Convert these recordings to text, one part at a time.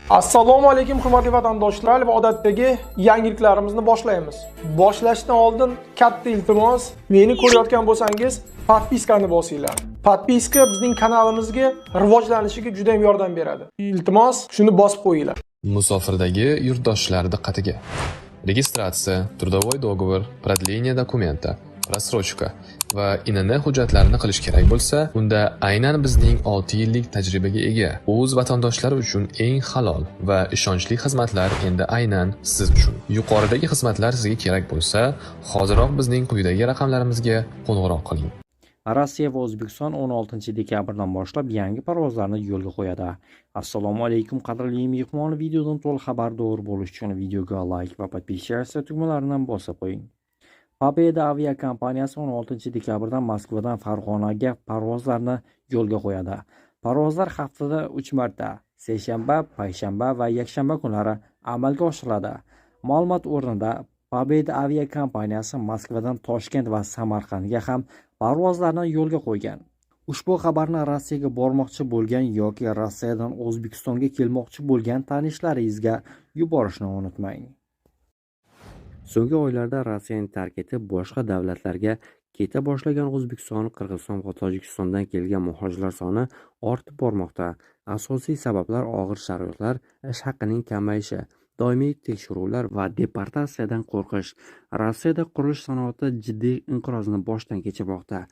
Assalomu alaykum hurmatli vatandoshlar va odatdagi yangiliklarimizni boshlaymiz. Boshlashdan oldin katta iltimos, meni ko'rayotgan bo'lsangiz, podpiskani bosinglar. Podpiska bizning kanalimizga rivojlanishiga juda ham yordam beradi. Iltimos, shuni bosib qo'yinglar. Musofirdagi yurtdoshlar diqqatiga. Registratsiya, трудовой договор, продление документа, рассрочка va INN hujjatlarini qilish kerak bo'lsa, unda aynan bizning 6 yillik tajribaga ega o'z vatandoshlari uchun eng halol va ishonchli xizmatlar endi aynan siz uchun. Yuqoridagi xizmatlar sizga kerak bo'lsa, hoziroq bizning quyidagi raqamlarimizga qo'ng'iroq qiling. Rossiya va O'zbekiston 16 dekabrdan boshlab yangi parvozlarni yo'lga qo'yadi. Assalomu alaykum qadrli mehmon, videodan to'liq xabardor bo'lish uchun videoga like va podpiska tugmalaridan bosib qo'ying. Pobeda aviakompaniyasi 16 dekabrdan Moskvadan Farg'onaga parvozlarni yo'lga qo'yadi. Parvozlar haftada 3 marta, seshanba, payshanba va yakshanba kunlari amalga oshiriladi. Ma'lumot o'rnida Pobeda aviakompaniyasi Moskvadan Toshkent va Samarqandga ham parvozlarni yo'lga qo'ygan. Ushbu xabarni Rossiyaga bormoqchi bo'lgan yoki Rossiyadan O'zbekistonga kelmoqchi bo'lgan tanishlaringizga yuborishni unutmang. So'nggi oylarda Rossiyani tark etib boshqa davlatlarga keta boshlagan O'zbekiston, Qirg'iziston va Tojikistondan kelgan muhojirlar soni ortib bormoqda. Asosiy sabablar og'ir sharoitlar, ish haqining kamayishi, doimiy tekshiruvlar va deportatsiyadan qo'rqish. Rossiyada qurilish sanoati jiddiy inqirozni boshdan kechirmoqda.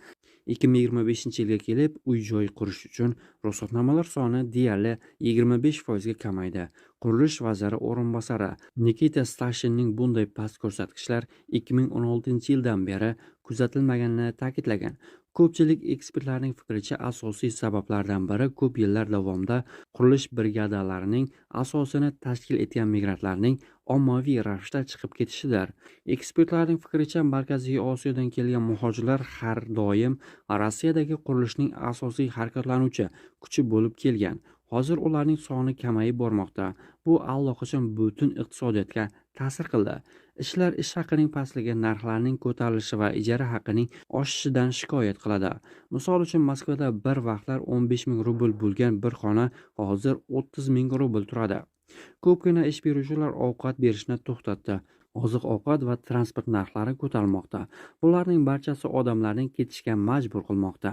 2025-yilga kelib uy-joy qurish uchun ruxsatnomalar soni deyarli 25% ga kamaydi. Qurilish vaziri o'rinbosari Nikita Stashinning bunday past ko'rsatkichlar 2016-yildan beri kuzatilmaganini ta'kidlagan. Ko'pchilik ekspertlarning fikricha, asosiy sabablardan biri ko'p yillar davomida qurilish brigadalarining asosini tashkil etgan migrantlarning ommaviy ravishda chiqib ketishidir. Ekspertlarning fikricha, Markaziy Osiyodan kelgan muhojirlar har doim Rossiyadagi qurilishning asosiy harakatlanuvchi kuchi bo'lib kelgan. Hozir ularning soni kamayib bormoqda. Bu allaqachon butun iqtisodiyotga ta'sir qildi. Ishlar ish haqining pastligi, narxlarning ko'tarilishi va ijara haqining oshishidan shikoyat qiladi. Misol uchun, Moskvada bir vaqtlar 15 ming rubl bo'lgan bir xona hozir 30 ming rubl turadi. Ko'pgina ish beruvchilar ovqat berishni to'xtatdi. Oziq-ovqat va transport narxlari ko'tarilmoqda. Bularning barchasi odamlarning ketishga majbur qilmoqda.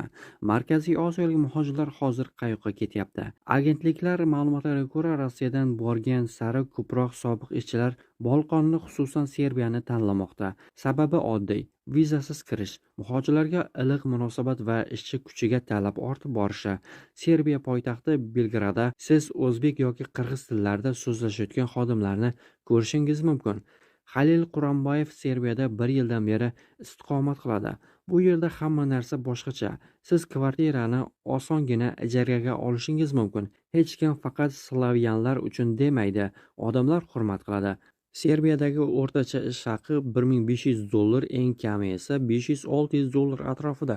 Markaziy Osiyolik muhojirlar hozir qayoqqa ketyapti? Agentliklar ma'lumotlariga ko'ra, Rossiyadan borgan sari ko'proq sobiq ishchilar Bolqonni, xususan Serbiyani tanlamoqda. Sababi oddiy: vizasiz kirish, muhojirlarga iliq munosabat va ishchi kuchiga talab ortib borishi. Serbiya poytaxti Belgradda siz o'zbek yoki qirg'iz tillarida so'zlashayotgan xodimlarni ko'rishingiz mumkin. Halil Quranboyev Serbiyada 1 yildan beri istiqomat qiladi. Bu yerda hamma narsa boshqacha. Siz kvartirani osongina ijaraga olishingiz mumkin. Hech kim faqat slavyanlar uchun demaydi. Odamlar hurmat qiladi. Serbiyadagi o'rtacha ish haqi $1500, eng kami esa $500-600 atrofida.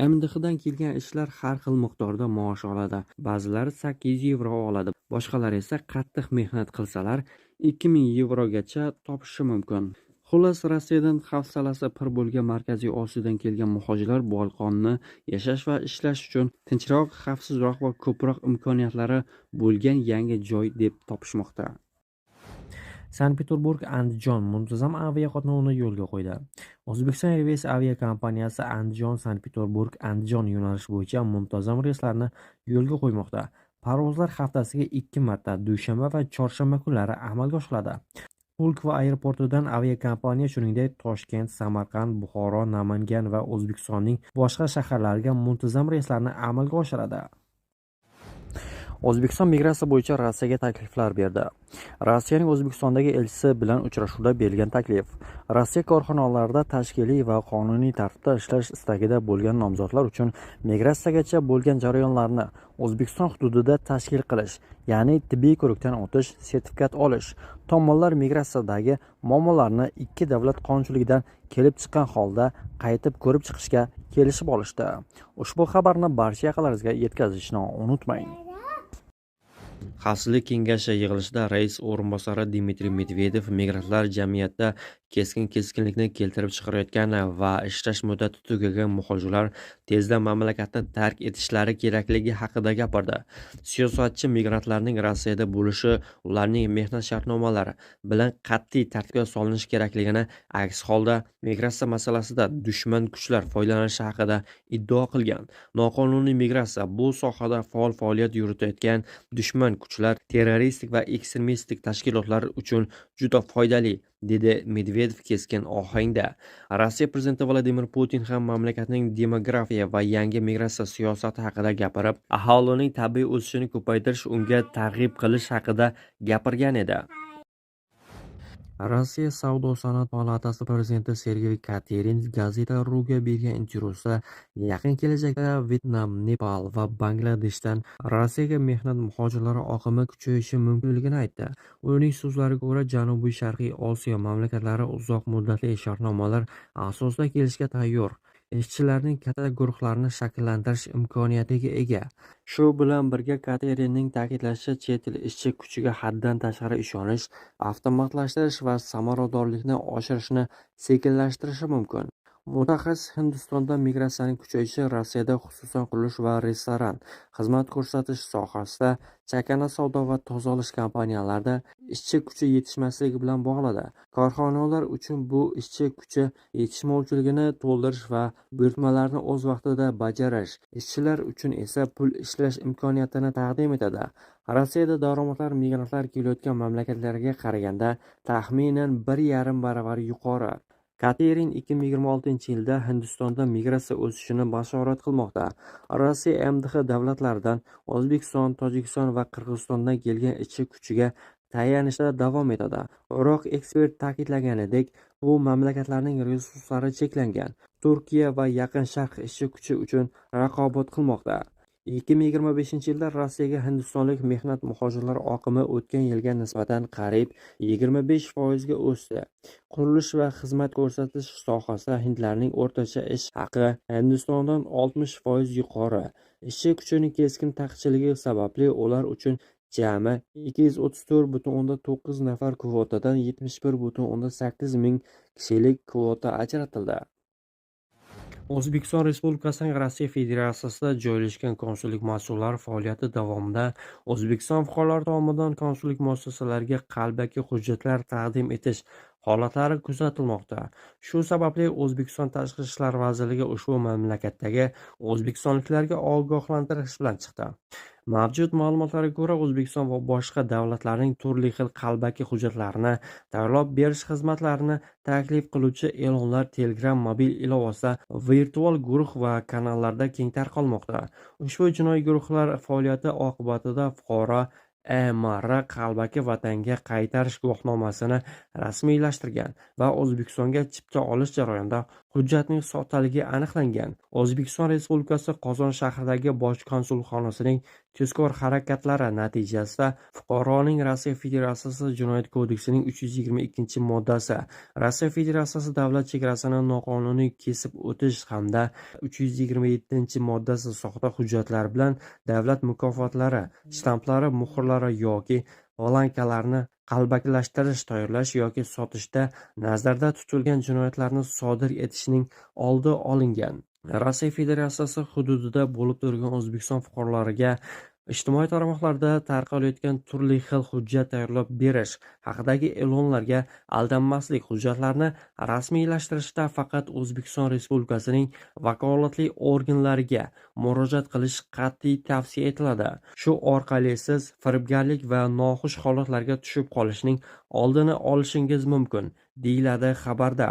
MDHdan kelgan ishchilar har xil miqdorda maosh oladi. Ba'zilari 800 yevro oladi. Boshqalari esa qattiq mehnat qilsalar 2000 yevrogacha topishi mumkin. Xullas, Rossiyadan hafsalasi pir bo'lgan Markaziy Osiyodan kelgan muhojirlar Bolqonni yashash va ishlash uchun tinchroq, xavfsizroq va ko'proq imkoniyatlari bo'lgan yangi joy deb topishmoqda. Sankt-Peterburg-Andijon muntazam aviaqatnovini yo'lga qo'ydi. O'zbekiston Airways aviakompaniyasi Andijon-Sankt-Peterburg-Andijon yo'nalishi bo'yicha muntazam reyslarni yo'lga qo'ymoqda. Parvozlar haftasiga 2 marta, dushanba va chorshanba kunlari amalga oshiriladi. Pulkovo aeroportidan aviakompaniya shuningdek Toshkent, Samarqand, Buxoro, Namangan va O'zbekistonning boshqa shaharlariga muntazam reyslarni amalga oshiradi. O'zbekiston migratsiya bo'yicha Rossiyaga takliflar berdi. Rossiyaning O'zbekistondagi elchisi bilan uchrashuvda berilgan taklif. Rossiya korxonalarida tashkiliy va qonuniy tartibda ishlash istagida bo'lgan nomzodlar uchun migratsiyagacha bo'lgan jarayonlarni O'zbekiston hududida tashkil qilish, ya'ni tibbiy ko'rikdan o'tish, sertifikat olish. Tomonlar migratsiyadagi muammolarni ikki davlat qonunchiligidan kelib chiqqan holda qaytib ko'rib chiqishga kelishib olishdi. Ushbu xabarni barcha yaqinlaringizga yetkazishni unutmang. Xavfsizlik kengashi yig'ilishida rais o'rinbosari Dmitriy Medvedev migrantlar jamiyatda keskinlikni keltirib chiqarayotgani va ishlash muddati tugagan muhojirlar tezda mamlakatni tark etishlari kerakligi haqida gapirdi. Siyosatchi migrantlarning Rossiyada bo'lishi ularning mehnat shartnomalari bilan qat'iy tartibga solinishi kerakligini, aks holda migratsiya masalasida dushman kuchlar foydalanishi haqida iddao qilgan. Noqonuniy migratsiya bu sohada faol faoliyat yuritayotgan dushman kuchlar, terroristik va ekstremistik tashkilotlar uchun juda foydali, dedi Medvedev keskin ohangda. Rossiya prezidenti Vladimir Putin ham mamlakatning demografiya va yangi migratsiya siyosati haqida gapirib, aholining tabiiy o'sishini ko'paytirish, unga targ'ib qilish haqida gapirgan edi. Rossiya Savdo-sanoat palatasi prezidenti Sergey Katerin Gazeta.ru'ga bergan intervyusida yaqin kelajakda Vyetnam, Nepal va Bangladeshdan Rossiyaga mehnat muhojirlari oqimi kuchayishi mumkinligini aytdi. Uning so'zlariga ko'ra, Janubiy-Sharqiy Osiyo mamlakatlari uzoq muddatli shartnomalar asosida kelishga tayyor. Ishchilarning katta guruhlarini shakllantirish imkoniyatiga ega. Shu bilan birga Katerinning ta'kidlashicha, chet el ishchi kuchiga haddan tashqari ishonish, avtomatlashtirish va samaradorlikni oshirishni sekinlashtirishi mumkin. Mutaxassis Hindistonda migratsiyaning kuchayishi Rossiyada xususan qurilish va restoran, xizmat ko'rsatish sohasida, chakana savdo va tozalash kompaniyalarida ishchi kuchi yetishmasligi bilan bog'ladi. Korxonalar uchun bu ishchi kuchi yetishmovchiligini to'ldirish va buyurtmalarni o'z vaqtida bajarish, ishchilar uchun esa pul ishlash imkoniyatini taqdim etadi. Rossiyada daromadlar migrantlar kelayotgan mamlakatlarga qaraganda taxminan 1,5 baravar yuqori. Katerin 2026-yilda Hindistonda migratsiya o'sishini bashorat qilmoqda. Rossiya MDH davlatlaridan O'zbekiston, Tojikiston va Qirg'izistondan kelgan ishchi kuchiga tayanishda davom etadi. Biroq ekspert ta'kidlaganidek, bu mamlakatlarning resurslari cheklangan. Turkiya va Yaqin Sharq ishchi kuchi uchun raqobat qilmoqda. 2025-yilda Rossiyaga hindistonlik mehnat muhojirlari oqimi o'tgan yilga nisbatan qariyb 25% ga o'sdi. Qurilish va xizmat ko'rsatish sohasida hindlarning o'rtacha ish haqi Hindistondan 60% yuqori. Ishchi kuchining keskin taqchilligi sababli ular uchun jami 234,9 nafar kvotadan 71,8 ming kishilik kvota ajratildi. O'zbekiston Respublikasining Rossiya Federatsiyasida joylashgan konsullik mas'ullari faoliyati davomida O'zbekiston fuqarolari tomonidan konsullik muassasalariga qalbaki hujjatlar taqdim etish holatlari kuzatilmoqda. Shu sababli O'zbekiston Tashqi ishlar vazirligi ushbu mamlakatdagi o'zbekistonliklarga ogohlantirish bilan chiqdi. Mavjud ma'lumotlarga ko'ra, O'zbekiston va boshqa davlatlarning turli xil qalbaki hujjatlarini tayyorlab berish xizmatlarini taklif qiluvchi e'lonlar Telegram mobil ilovasida, virtual guruh va kanallarda keng tarqalmoqda. Ushbu jinoiy guruhlar faoliyati oqibatida fuqaro EMR qalbaki vatanga qaytarish guvohnomasini rasmiylashtirgan va O'zbekistonga chipta olish jarayonida hujjatning soxtaligi aniqlangan. O'zbekiston Respublikasi Qozon shahridagi bosh konsulxonasining tezkor harakatlari natijasida fuqaroning Rossiya Federatsiyasi Jinoyat kodeksining 322-moddasi, Rossiya Federatsiyasi davlat chegarasini noqonuniy kesib o'tish hamda 327-moddasi soxta hujjatlar bilan davlat mukofotlari, shtamplari, muhrlari yoki blankalarni qalbakilashtirish, tayyorlash yoki sotishda nazarda tutilgan jinoyatlarni sodir etishning oldi olingan. Rossiya Federatsiyasi hududida bo'lib turgan O'zbekiston fuqarolariga ijtimoiy tarmoqlarda tarqalayotgan turli xil hujjat tayyorlab berish haqidagi e'lonlarga aldanmaslik, hujjatlarni rasmiylashtirishda faqat O'zbekiston Respublikasining vakolatli organlariga murojaat qilish qat'iy tavsiya etiladi. Shu orqali siz firibgarlik va noxush holatlarga tushib qolishning oldini olishingiz mumkin, deyiladi xabarda.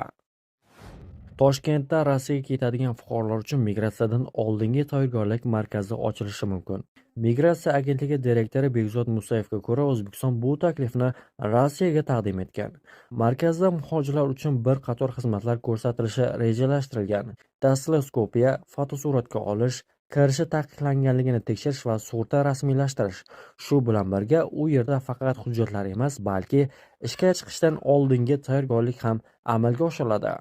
Toshkentda Rossiyaga ketadigan fuqarolar uchun migratsiyadan oldingi tayyorgarlik markazi ochilishi mumkin. Migratsiya agentligi direktori Bekzod Musayevga ko'ra, O'zbekiston bu taklifni Rossiyaga taqdim etgan. Markazda muhojirlar uchun bir qator xizmatlar ko'rsatilishi rejalashtirilgan. Dastiloskopiya, fotosuratga olish, kirishi taqiqlanganligini tekshirish va sug'urta rasmiylashtirish. Shu bilan birga u yerda faqat hujjatlar emas, balki ishga chiqishdan oldingi tayyorgarlik ham amalga oshiriladi.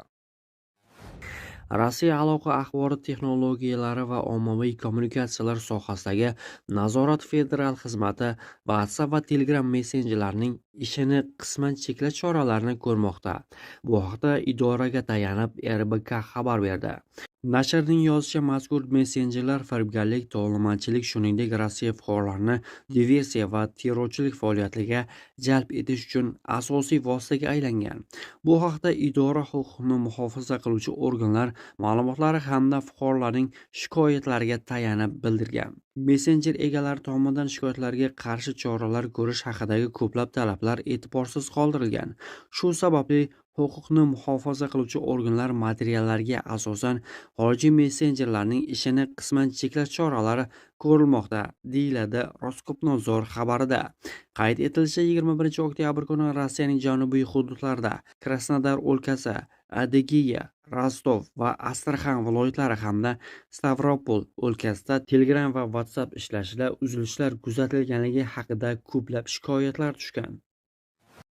Rossiya aloqa axborot texnologiyalari va ommaviy kommunikatsiyalar sohasidagi nazorat federal xizmati WhatsApp va Telegram messenjerlarining ishini qisman cheklash choralarini ko'rmoqda. Bu haqda idoraga tayanib RBK xabar berdi. Nashrning yozishicha, mazkur messenjerlar firibgarlik, tovlamanchilik, shuningdek Rossiya fuqarolarini diversiya va terrorchilik faoliyatiga jalb etish uchun asosiy vositaga aylangan. Bu haqda idora huquqni muhofaza qiluvchi organlar ma'lumotlari hamda fuqarolarning shikoyatlariga tayanib bildirgan. Messenjer egalari tomonidan shikoyatlarga qarshi choralar ko'rish haqidagi ko'plab talablar e'tiborsiz qoldirilgan. Shu sababli huquqni muhofaza qiluvchi organlar materiallarga asosan xorijiy messenjerlarning ishini qisman cheklash choralari ko'rilmoqda, deyiladi Roskopnadzor xabarida. Qayd etilishicha, 21 oktyabr kuni Rossiyaning janubiy hududlarida Krasnodar o'lkasi, Adegiya, Rostov va Astraxan viloyatlari hamda Stavropol o'lkasida Telegram va WhatsApp ishlashida uzilishlar kuzatilganligi haqida ko'plab shikoyatlar tushgan.